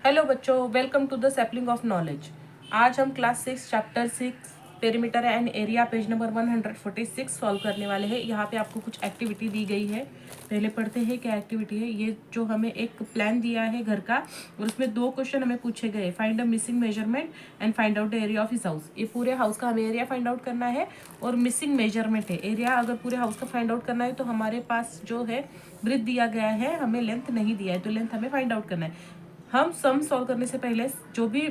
Hello बच्चों, welcome to the sapling of knowledge. आज हम class 6 chapter 6 perimeter and area page number 146 solve करने वाले हैं। यहाँ पे आपको कुछ एक्टिविटी दी गई है। पहले पढ़ते हैं क्या एक्टिविटी है। ये जो हमें एक प्लान दिया है घर का और उसमें 2 क्वेश्चन हमें पूछे गए। Find a missing measurement and find out the area of his house. ये पूरे हाउस का हमें एरिया फाइंड आउट करना है और मिसिंग मेजरमेंट है। एरिया अगर पूरे हाउस का फाइंड आउट करना है तो हमारे पास जो है ब्रेथ दिया गया है, हमें लेंथ नहीं दिया है, तो लेंथ हमें फाइंड आउट करना है। हम सम सॉल्व करने से पहले जो भी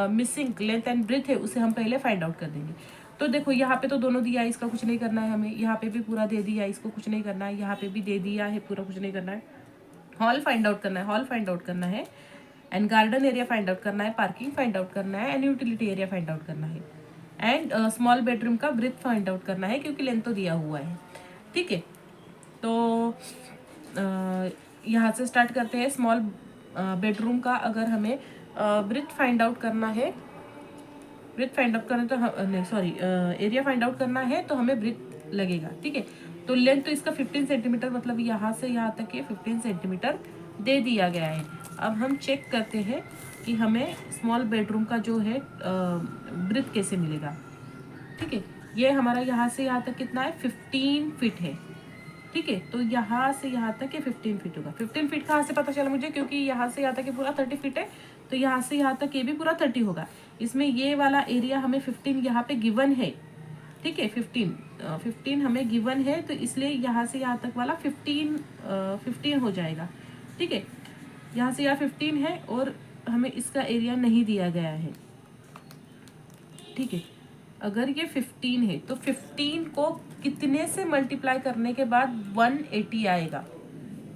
मिसिंग लेंथ एंड ब्रेथ है उसे हम पहले फाइंड आउट कर देंगे। तो देखो यहाँ पे तो दोनों दिया है, इसका कुछ नहीं करना है हमें। यहाँ पे भी पूरा दे दिया है, इसको कुछ नहीं करना है। यहाँ पे भी दे दिया है, पूरा कुछ नहीं करना है। हॉल फाइंड आउट करना है, हॉल फाइंड आउट करना है and garden area find out करना है, पार्किंग फाइंड आउट करना है and utility area find out करना है एंड स्मॉल बेडरूम का ब्रेथ फाइंड आउट करना है क्योंकि लेंथ तो दिया हुआ है। ठीक है, तो यहाँ से स्टार्ट करते हैं। स्मॉल बेडरूम का अगर हमें ब्रेथ फाइंड आउट करना है, ब्रेथ फाइंड आउट करना तो एरिया फाइंड आउट करना है तो हमें ब्रेथ लगेगा। ठीक है, तो लेंथ तो इसका 15 सेंटीमीटर, मतलब यहाँ से यहाँ तक ये 15 सेंटीमीटर दे दिया गया है। अब हम चेक करते हैं कि हमें स्मॉल बेडरूम का जो है ब्रेथ कैसे मिलेगा। ठीक है, ये हमारा यहाँ से यहाँ तक कितना है, 15 फीट है। ठीक है, तो यहाँ से यहाँ तक ये 15 फीट होगा। 15 फीट कहाँ से पता चला मुझे, क्योंकि यहाँ से यहाँ तक ये पूरा 30 फीट है, तो यहाँ से यहाँ तक ये भी पूरा 30 होगा। इसमें ये वाला एरिया हमें 15 यहाँ पे गिवन है। ठीक है, 15 हमें गिवन है, तो इसलिए यहाँ से यहाँ तक वाला 15 हो जाएगा। ठीक है, यहाँ से यहाँ 15 है और हमें इसका एरिया नहीं दिया गया है। ठीक है, अगर ये 15 है तो 15 को कितने से मल्टीप्लाई करने के बाद 180 आएगा।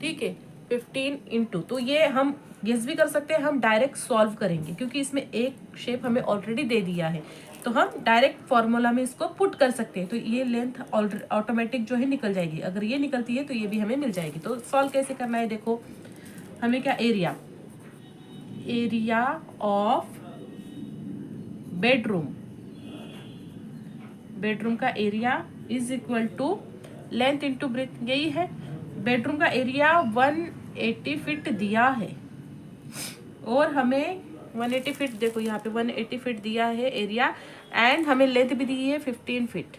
ठीक है, 15 इंटू, तो ये हम गेस भी कर सकते हैं, हम डायरेक्ट सॉल्व करेंगे क्योंकि इसमें एक शेप हमें ऑलरेडी दे दिया है, तो हम डायरेक्ट फॉर्मूला में इसको पुट कर सकते हैं। तो ये लेंथ ऑटोमेटिक जो है निकल जाएगी। अगर ये निकलती है तो ये भी हमें मिल जाएगी। तो सॉल्व कैसे करना है, देखो हमें क्या, एरिया ऑफ बेडरूम का area is equal to length into breadth. यही है, बेडरूम का एरिया 180 फीट दिया है और हमें 180 फीट, देखो यहाँ पे 180 फीट दिया है एरिया एंड हमें लेंथ भी दी है 15 फीट।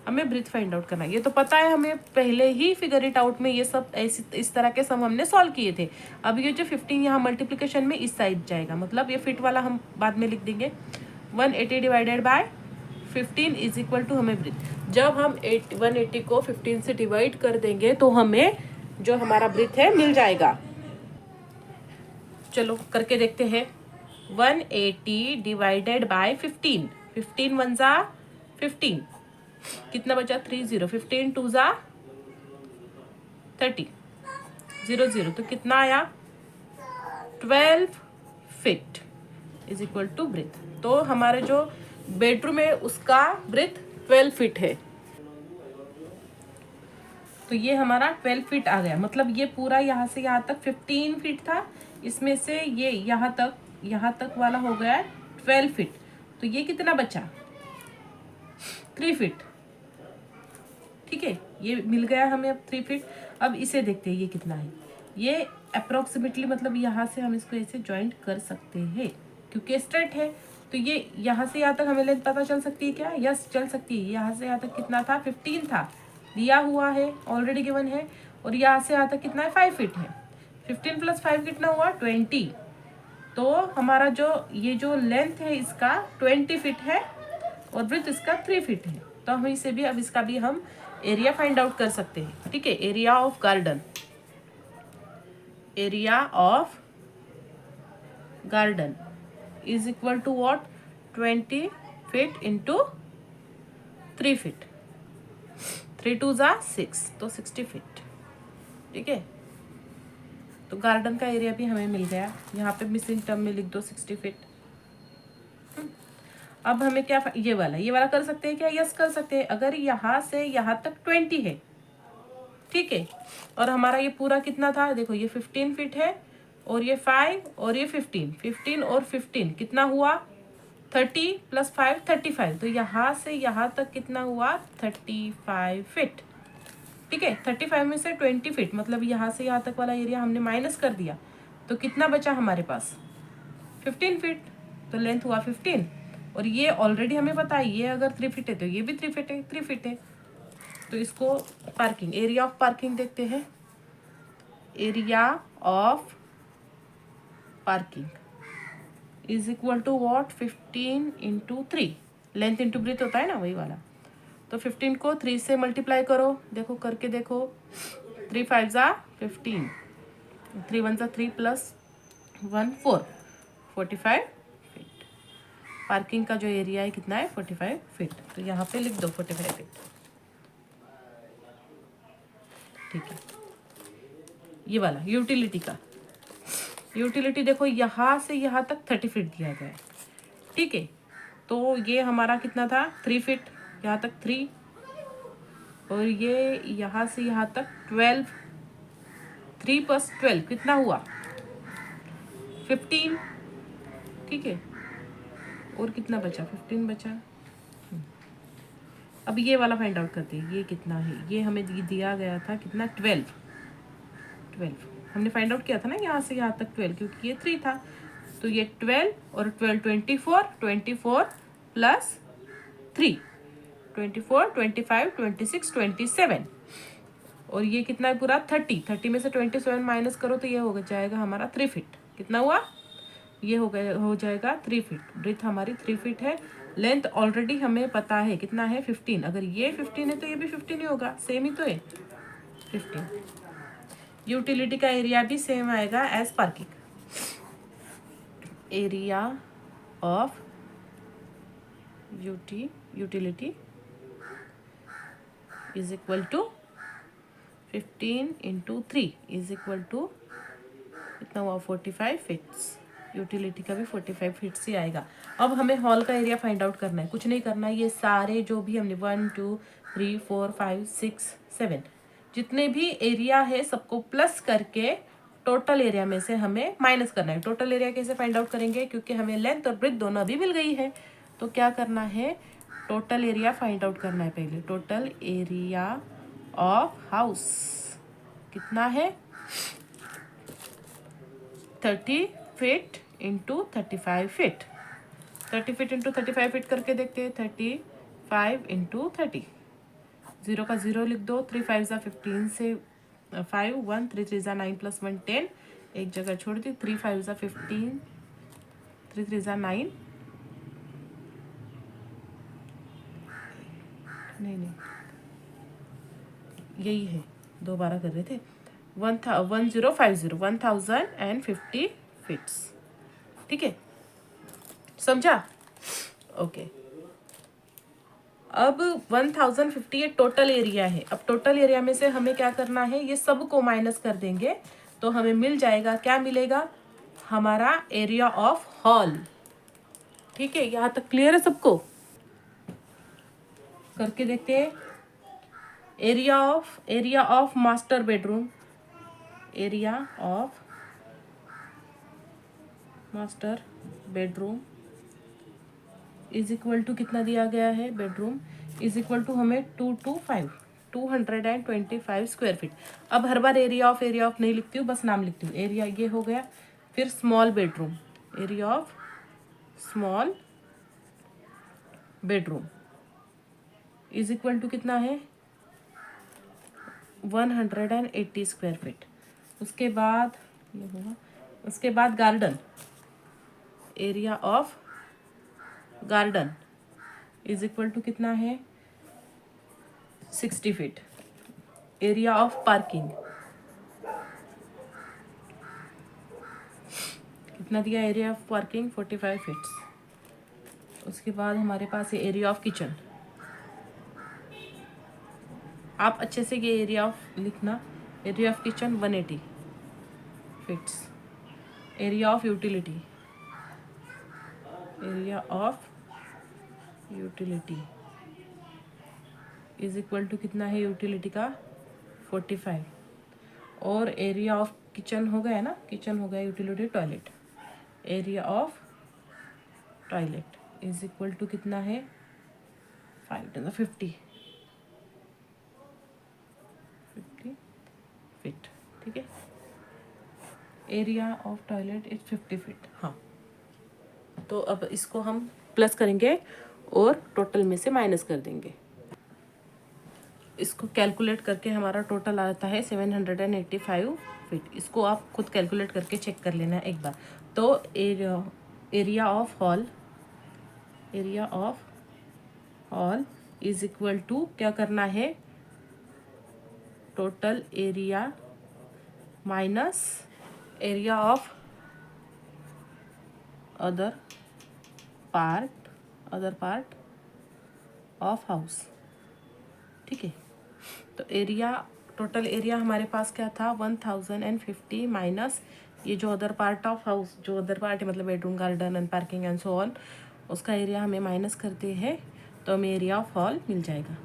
हमें ब्रेथ फाइंड आउट करना है, ये तो पता है हमें, पहले ही फिगर इट आउट में ये सब इस तरह के सम हमने सॉल्व किए थे। अब ये जो 15 यहाँ मल्टीप्लिकेशन में इस साइड जाएगा, मतलब ये फिट वाला हम बाद में लिख देंगे। 180 divided by 15 is equal to हमें ब्रेथ। जब हम 180 को 15 से डिवाइड कर देंगे तो हमें जो हमारा ब्रेथ है मिल जाएगा। चलो करके देखते हैं। 180 डिवाइडेड बाय 15, 15 वन जा 15, कितना बचा, 30, 15 टू जा 30, 0, तो कितना आया, 12 feet is equal to breadth. तो हमारे जो बेडरूम है उसका ब्रेथ 12 फीट है, तो ये हमारा 12 फीट आ गया। मतलब ये पूरा यहाँ से यहाँ तक 15 फीट था, इसमें से ये यहाँ तक वाला हो गया 12 फीट। तो ये कितना बचा, 3 फीट। ठीक है, ये मिल गया हमें अब 3 फीट। अब इसे देखते हैं ये कितना है। ये अप्रोक्सीमेटली, मतलब यहाँ से हम इसको ऐसे ज्वाइंट कर सकते हैं क्योंकि स्ट्रेट है। तो ये यहाँ से यहाँ तक हमें लेंथ पता चल सकती है क्या, यस चल सकती है। यहाँ से यहाँ तक कितना था, 15 था, दिया हुआ है, ऑलरेडी गिवन है। और यहाँ से यहाँ तक कितना है, 5 फीट है। 15 प्लस 5 कितना हुआ, 20। तो हमारा जो ये जो लेंथ है इसका 20 फीट है और ब्रेथ इसका 3 फीट है। तो हम इसे भी, अब इसका भी हम एरिया फाइंड आउट कर सकते हैं। ठीक है, area of garden is equal to what, 20 feet into 3 feet, 3 2 जा 6, तो 60 फीट। ठीक है, तो गार्डन का एरिया भी हमें मिल गया। यहाँ पे मिसिंग टर्म में लिख दो 60 फीट। अब हमें क्या, ये वाला कर सकते हैं क्या, यस कर सकते हैं। अगर यहाँ से यहाँ तक 20 है, ठीक है, और हमारा ये पूरा कितना था, देखो ये 15 फीट है और ये 5 और ये 15 और 15 कितना हुआ, 30 प्लस 5 35। तो यहाँ से यहाँ तक कितना हुआ, 35 फीट। ठीक है, 35 में से 20 फीट, मतलब यहाँ से यहाँ तक वाला एरिया हमने माइनस कर दिया, तो कितना बचा हमारे पास, 15 फीट, तो लेंथ हुआ 15। और ये ऑलरेडी हमें पता है, ये अगर 3 फीट है तो ये भी 3 फीट है, 3 फीट है। तो इसको पार्किंग, एरिया ऑफ पार्किंग देखते हैं। Area of parking is equal to what, 15 into 3, length into breadth होता है ना, वही वाला। तो 15 को 3 से मल्टीप्लाई करो, देखो करके देखो, 3 5 जा 15, 3 1 जा 3 प्लस 1 4, 45 फीट। पार्किंग का जो एरिया है कितना है, 45 फीट। तो यहाँ पे लिख दो 45 फीट, ठीक है। ये वाला यूटिलिटी का, यूटिलिटी देखो यहाँ से यहाँ तक 30 फीट दिया गया है, ठीक है। तो ये हमारा कितना था, 3 फीट, यहाँ तक 3, और ये यहाँ से यहाँ तक 12, 3 + 12 कितना हुआ, 15, ठीक है। और कितना बचा, 15 बचा। अब ये वाला फाइंड आउट करते हैं, ये कितना है, ये हमें दिया गया था कितना, 12 हमने फाइंड आउट किया था ना, यहाँ से यहाँ तक 12, क्योंकि ये 3 था। तो ये 12 और 12 24 प्लस 3, 24 25 26 27, और ये कितना है पूरा 30 में से 27 माइनस करो तो ये हो जाएगा हमारा 3 फीट। कितना हुआ, ये हो जाएगा 3 फीट। ब्रीथ हमारी 3 फीट है। लेंथ ऑलरेडी हमें पता है कितना है, 15। अगर ये 15 है तो ये भी 15 ही होगा, सेम ही तो है 15। यूटिलिटी का एरिया भी सेम आएगा as parking. Area of utility is equal to 15 into 3 is equal to कितना हुआ, 45 फीट्स। यूटिलिटी का भी 45 फीट्स ही आएगा। अब हमें हॉल का एरिया फाइंड आउट करना है, कुछ नहीं करना है। ये सारे जो भी हमने 1 2 3 4 5 6 7 जितने भी एरिया है सबको प्लस करके टोटल एरिया में से हमें माइनस करना है। टोटल एरिया कैसे फाइंड आउट करेंगे, क्योंकि हमें लेंथ और ब्रेथ दोनों अभी मिल गई है। तो क्या करना है, टोटल एरिया फाइंड आउट करना है पहले। टोटल एरिया ऑफ हाउस कितना है, 30 feet into 35 feet. 30 feet into 35 feet करके देखते हैं। 35 इंटू 30, 0 का 0 लिख दो। 3 5 जा 15 से 5 1, 3 3 जा 9 + 1 10, एक जगह छोड़ दी। 3 5 जा 15, 3 3 जा 9, नहीं यही है, 2 12 कर रहे थे। 1050 फीट्स, ठीक है, समझा, ओके। अब 1050 ये टोटल एरिया है। अब टोटल एरिया में से हमें क्या करना है, ये सब को माइनस कर देंगे तो हमें मिल जाएगा, क्या मिलेगा, हमारा एरिया ऑफ हॉल। ठीक है, यहाँ तक क्लियर है सबको, करके देखते हैं। Area of master bedroom, area of master bedroom is equal to कितना दिया गया है, बेडरूम इज इक्वल टू हमें 225 स्क्वायर फीट। अब हर बार एरिया ऑफ नहीं लिखती हूँ, बस नाम लिखती हूँ। एरिया ये हो गया। फिर small bedroom, area of small bedroom is equal to कितना है, 180 स्क्वायर फीट। उसके बाद ये होगा, उसके बाद garden, area of garden is equal to कितना है, 60 फीट। एरिया ऑफ पार्किंग कितना दिया, एरिया ऑफ पार्किंग 45 फीट्स। उसके बाद हमारे पास है एरिया ऑफ किचन। आप अच्छे से ये एरिया ऑफ लिखना, area of kitchen 180 feets. Area of utility, area of utility is equal to कितना है, यूटिलिटी का 45। और एरिया ऑफ किचन हो गया ना, किचन हो गया, utility toilet. Area of toilet is equal to कितना है, 50 फीट। ठीक है, area of toilet is 50 feet. हाँ, तो अब इसको हम प्लस करेंगे और टोटल में से माइनस कर देंगे। इसको कैलकुलेट करके हमारा टोटल आता है 785 फीट। इसको आप खुद कैलकुलेट करके चेक कर लेना एक बार। तो area of hall is equal to क्या करना है, total area minus area of other part of house. ठीक है, तो एरिया, टोटल एरिया हमारे पास क्या था 1050 माइनस ये जो अदर पार्ट ऑफ हाउस, जो अदर पार्ट है मतलब bedroom, garden and parking and so on, उसका एरिया हमें माइनस करते हैं तो हमें एरिया ऑफ हॉल मिल जाएगा।